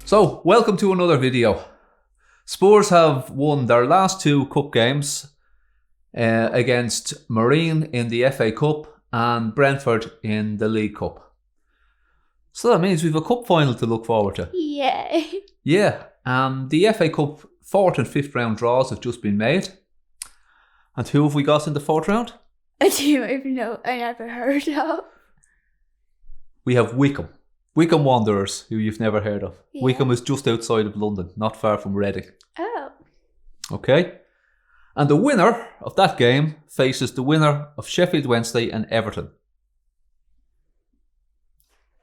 So, welcome to another video. Spurs have won their last two cup games against Marine in the FA Cup and Brentford in the League Cup. So that means we have a cup final to look forward to. Yay. Yeah, the FA Cup 4th and 5th round draws have just been made. And who have we got in the 4th round? I don't even know. I never heard of. We have Wycombe. Wycombe Wanderers, who you've never heard of. Yeah. Wycombe is just outside of London, not far from Reading. Oh. Okay? And the winner of that game faces the winner of Sheffield Wednesday and Everton.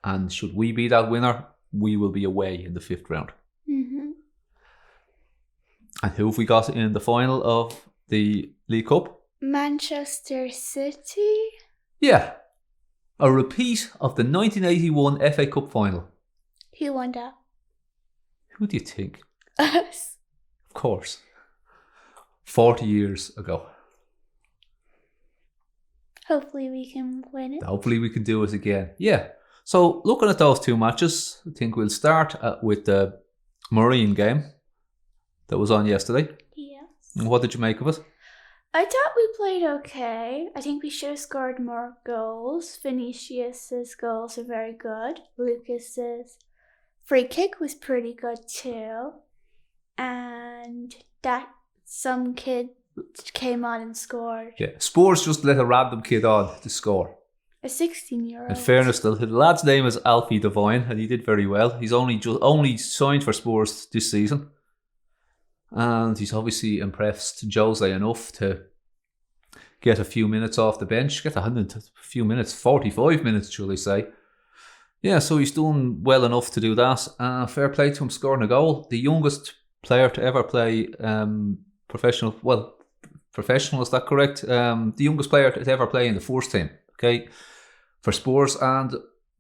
And should we be that winner, we will be away in the 5th round. Mm-hmm. And who have we got in the final of the League Cup? Manchester City? Yeah. A repeat of the 1981 FA Cup final. Who won that? Who do you think? Us. Of course. 40 years ago. Hopefully we can win it. Hopefully we can do it again. Yeah. So looking at those two matches, I think we'll start with the Marine game that was on yesterday. Yes. And what did you make of it? I thought we played okay. I think we should have scored more goals. Vinicius's goals are very good. Lucas's free kick was pretty good too. And that some kid came on and scored. Yeah, Spurs just let a random kid on to score. A 16-year-old. In fairness, the lad's name is Alfie Devine, and he did very well. He's only signed for Spurs this season. And he's obviously impressed Jose enough to get a few minutes off the bench. Get a few minutes, 45 minutes, shall I say. Yeah, so he's doing well enough to do that. Fair play to him scoring a goal. The youngest player to ever play professional, is that correct? The youngest player to ever play in the first team, okay, for Spurs, and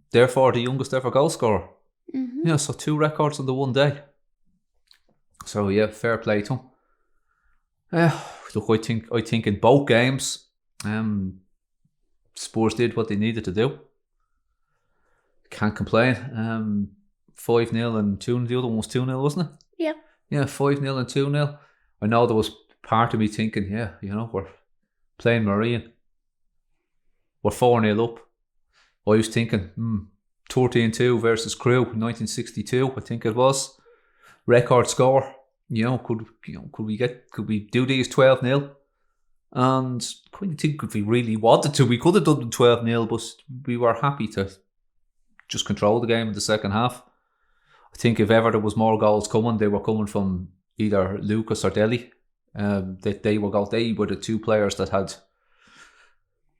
therefore the youngest ever goal scorer. Mm-hmm. Yeah, so 2 records in the one day. So yeah, fair play to him. Look, I think in both games, Spurs did what they needed to do. Can't complain. 5-0 and 2-0. The other one was 2-0, wasn't it? Yep. Yeah, 5-0 and 2-0. I know there was part of me thinking, yeah, we're playing Marine. We're 4-0 up. I was thinking, 13-2 versus Crew, 1962, I think it was. Record score. Could we do these 12-0? And I couldn't think if we really wanted to. We could have done them 12-0, but we were happy to just control the game in the second half. I think if ever there was more goals coming, they were coming from either Lucas or Dele. They were the two players that had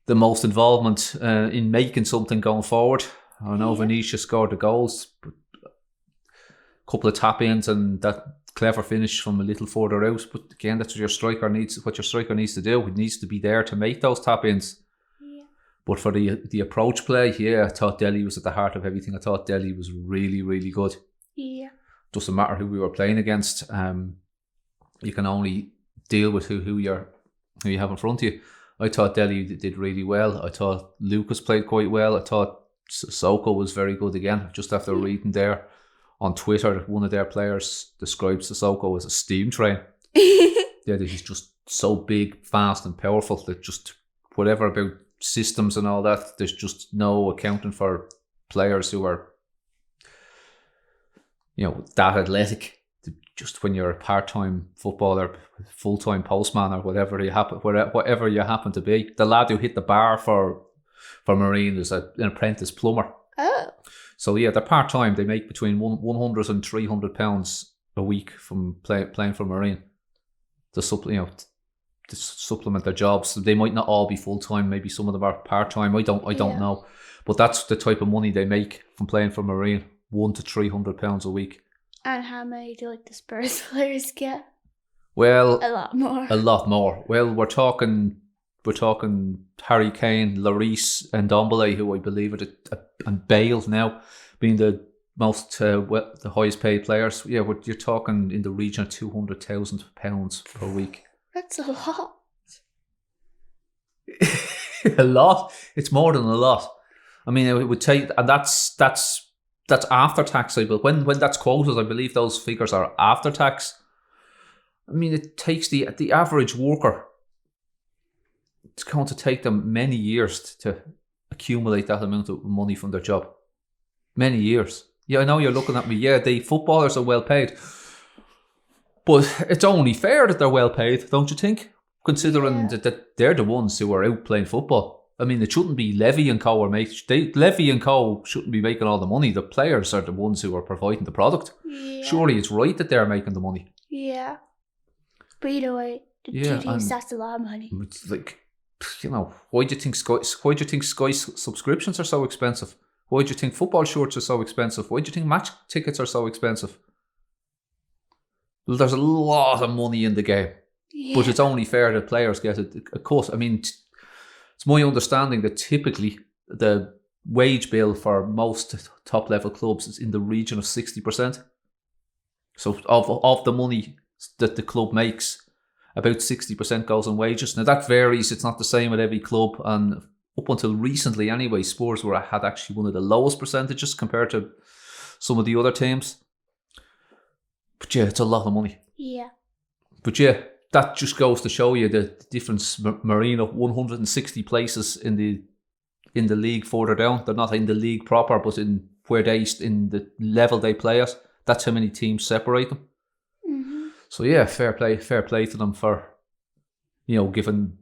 the most involvement in making something going forward. I know Vinicius scored the goals, but a couple of tap-ins and that clever finish from a little further out. But again, that's what your striker needs to do. It needs to be there to make those tap-ins. Yeah. But for the approach play, yeah, I thought Dele was at the heart of everything. I thought Dele was really, really good. Yeah. Doesn't matter who we were playing against. You can only deal with who you have in front of you. I thought Dele did really well. I thought Lucas played quite well. I thought Sissoko was very good again. Just after reading there on Twitter, one of their players describes Sissoko as a steam train. Yeah, that he's just so big, fast and powerful that just whatever about systems and all that, there's just no accounting for players who are that athletic. Just when you're a part-time footballer, full-time postman or whatever you happen to be. The lad who hit the bar for Marine is an apprentice plumber. Oh. So yeah, they're part-time. They make between 100 and 300 pounds a week from playing for Marine. To supplement their jobs. They might not all be full-time. Maybe some of them are part-time. I don't know. But that's the type of money they make from playing for Marine. 100 to 300 pounds a week. And how many do the Spurs players get? Well, a lot more. A lot more. Well, we're talking Harry Kane, Lloris, and Ndombele, who I believe and Bale now being the most the highest paid players. Yeah, you're talking in the region of £200,000 per week. That's a lot. A lot. It's more than a lot. I mean, it would take, and that's that's after tax. But when that's quoted, I believe those figures are after tax. I mean, it takes the average worker. It's going to take them many years to accumulate that amount of money from their job. Many years. Yeah, I know you're looking at me. Yeah, the footballers are well paid. But it's only fair that they're well paid, don't you think? Considering that they're the ones who are out playing football. I mean, it shouldn't be Levy and Co. Levy and Co. shouldn't be making all the money. The players are the ones who are providing the product. Yeah. Surely it's right that they're making the money. Yeah. But either way, the two teams, that's a lot of money. It's like, why do you think Sky subscriptions are so expensive? Why do you think football shorts are so expensive? Why do you think match tickets are so expensive? Well, there's a lot of money in the game. Yeah. But it's only fair that players get a cut. I mean, it's my understanding that typically the wage bill for most top level clubs is in the region of 60%. So of the money that the club makes, about 60% goes on wages. Now that varies. It's not the same at every club, and up until recently anyway, Spurs had actually one of the lowest percentages compared to some of the other teams. But yeah, it's a lot of money. Yeah. But yeah, that just goes to show you the difference. Marino, 160 places in the league further down. They're not in the league proper, but in the level they play at. That's how many teams separate them. Mm-hmm. So yeah, fair play to them for, giving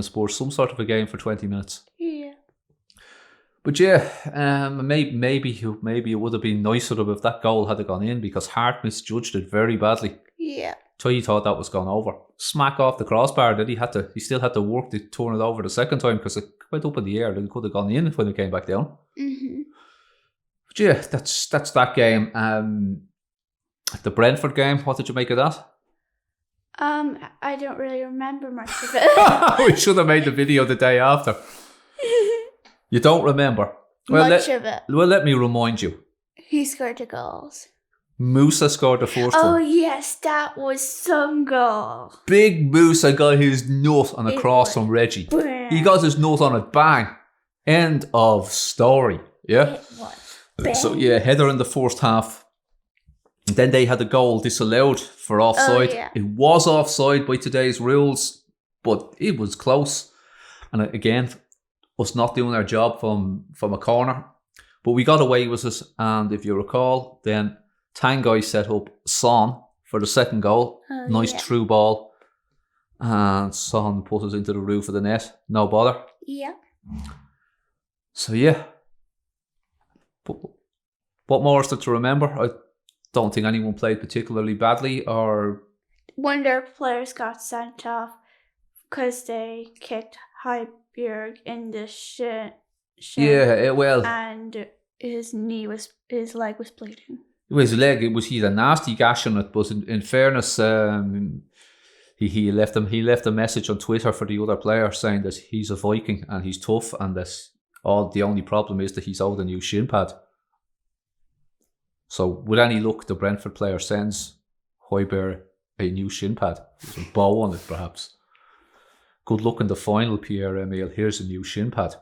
Spurs some sort of a game for 20 minutes. Yeah. But yeah, maybe it would have been nicer if that goal had gone in, because Hart misjudged it very badly. Yeah. So he thought that was gone over. Smack off the crossbar. Then he still had to work to turn it over the second time because it went up in the air. Then it could have gone in when it came back down. Mm-hmm. But yeah, that's that game. The Brentford game, what did you make of that? I don't really remember much of it. We should have made the video the day after. You don't remember? Much of it. Well, let me remind you. Who scored the goals? Musa scored the first one. Oh yes, that was some goal. Big Musa got his nut on a cross from Reggie. Bang. He got his nut on it, bang. End of story. Yeah? It was bang. So yeah, header in the first half. Then they had a goal disallowed for offside. Oh, yeah. It was offside by today's rules, but it was close. And again, us not doing our job from a corner. But we got away with it. And if you recall, then Tanguy set up Son for the second goal. Oh, nice through ball. And Son put it into the roof of the net. No bother. Yeah. So yeah. But what more is there to remember? I don't think anyone played particularly badly, or one of their players got sent off because they kicked Heiberg in the shin. Yeah, well, and his leg was bleeding. His leg, he had a nasty gash on it, but in fairness, he left a message on Twitter for the other player saying that he's a Viking and he's tough, and that the only problem is that he's owed a new shin pad. So with any luck, the Brentford player sends Højbjerg a new shin pad with a bow on it, perhaps. Good luck in the final, Pierre-Emile. Here's a new shin pad.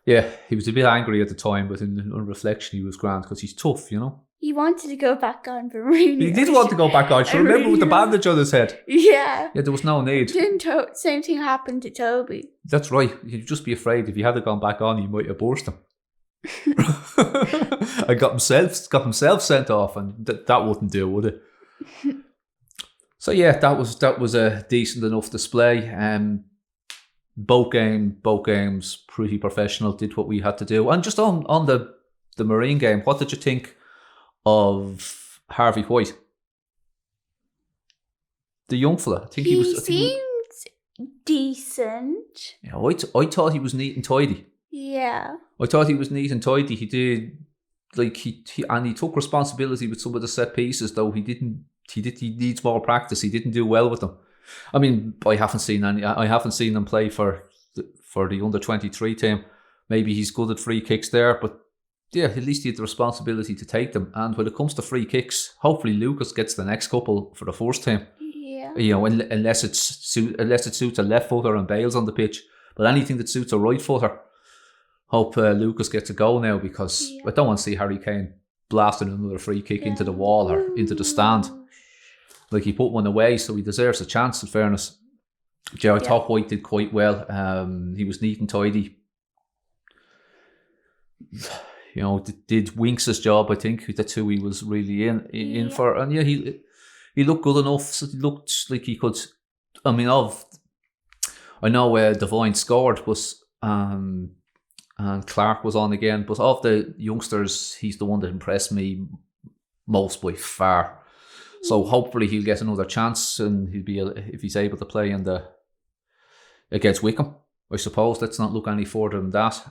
Yeah, he was a bit angry at the time, but on reflection, he was grand because he's tough, He wanted to go back on for Mourinho. He did want to go back on. Remember with the bandage on his head? Yeah. Yeah, there was no need. Same thing happened to Toby. That's right. You'd just be afraid if he had gone back on, he might have burst him. I got himself sent off, and that wouldn't do, would it? So yeah, that was a decent enough display. Both games pretty professional, did what we had to do. And just on the Marine game, what did you think of Harvey White, the young fella? I think he seemed decent. Yeah, I thought he was neat and tidy. Yeah, I thought he was neat and tidy. He did, like he took responsibility with some of the set pieces, though he needs more practice. He didn't do well with them. I mean, I haven't seen him play for the under-23 team. Maybe he's good at free kicks there, but yeah, at least he had the responsibility to take them. And when it comes to free kicks, hopefully Lucas gets the next couple for the first team. Yeah. Unless it suits a left footer and Bale's on the pitch. But anything that suits a right footer, Hope Lucas gets a goal now, because I don't want to see Harry Kane blasting another free kick into the wall or into the stand. Like, he put one away, so he deserves a chance, in fairness. I thought White did quite well. He was neat and tidy. You know, did Winks' job, I think. That's who he was really in for. And yeah, he looked good enough. So he looked like he could. I mean, I know Devine scored, but and Clark was on again. But of the youngsters, he's the one that impressed me most by far. So hopefully he'll get another chance, and he'll be, if he's able to play against Wickham. I suppose. Let's not look any further than that.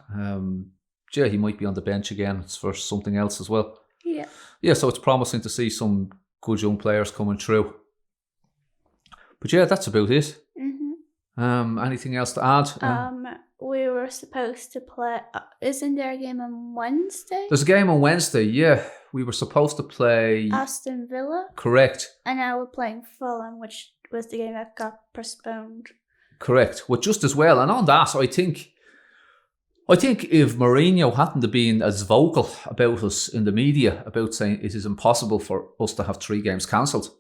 He might be on the bench again for something else as well. Yeah, so it's promising to see some good young players coming through. But yeah, that's about it. Anything else to add? We were supposed to play. Isn't there a game on Wednesday? There's a game on Wednesday, yeah. We were supposed to play Aston Villa. Correct. And now we're playing Fulham, which was the game that got postponed. Correct. Well, just as well. And on that, I think if Mourinho hadn't have been as vocal about us in the media, about saying it is impossible for us to have 3 games cancelled,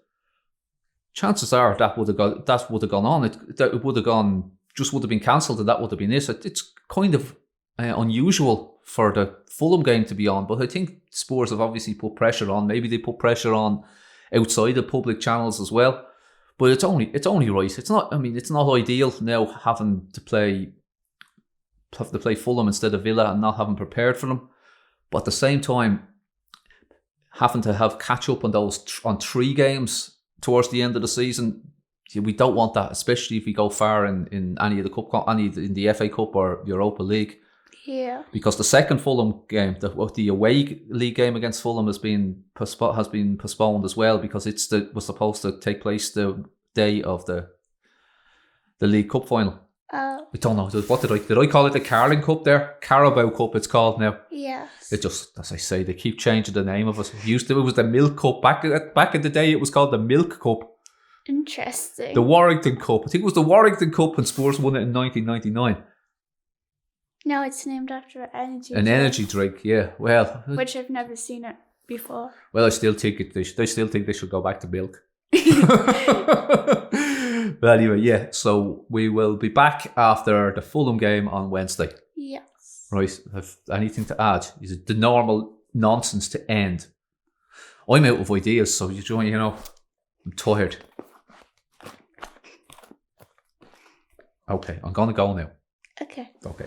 chances are that would have gone on. It would have gone, just would have been cancelled, and that would have been it. It's kind of unusual for the Fulham game to be on, but I think Spurs have obviously put pressure on. Maybe they put pressure on outside the public channels as well. But it's only right. It's not. I mean, it's not ideal now having to play Fulham instead of Villa and not having prepared for them. But at the same time, having to have catch up on 3 games towards the end of the season, we don't want that, especially if we go far in any of the cup, in the FA Cup or Europa League. Yeah. Because the second Fulham game, the away league game against Fulham has been postponed as well, because was supposed to take place the day of the League Cup final. I don't know. What did I call it? The Carling Cup there? Carabao Cup it's called now. Yes. It just, as I say, they keep changing the name of it. It was the Milk Cup. Back in the day, it was called the Milk Cup. Interesting. The Warrington Cup. I think it was the Warrington Cup when Spurs won it in 1999. No, it's named after an energy drink, yeah. Well, which I've never seen it before. Well, I still think they still think they should go back to milk. But anyway, yeah. So we will be back after the Fulham game on Wednesday. Yes. Right. Have anything to add? Is it the normal nonsense to end? I'm out of ideas, so you know, I'm tired. Okay, I'm gonna go now. Okay. Okay.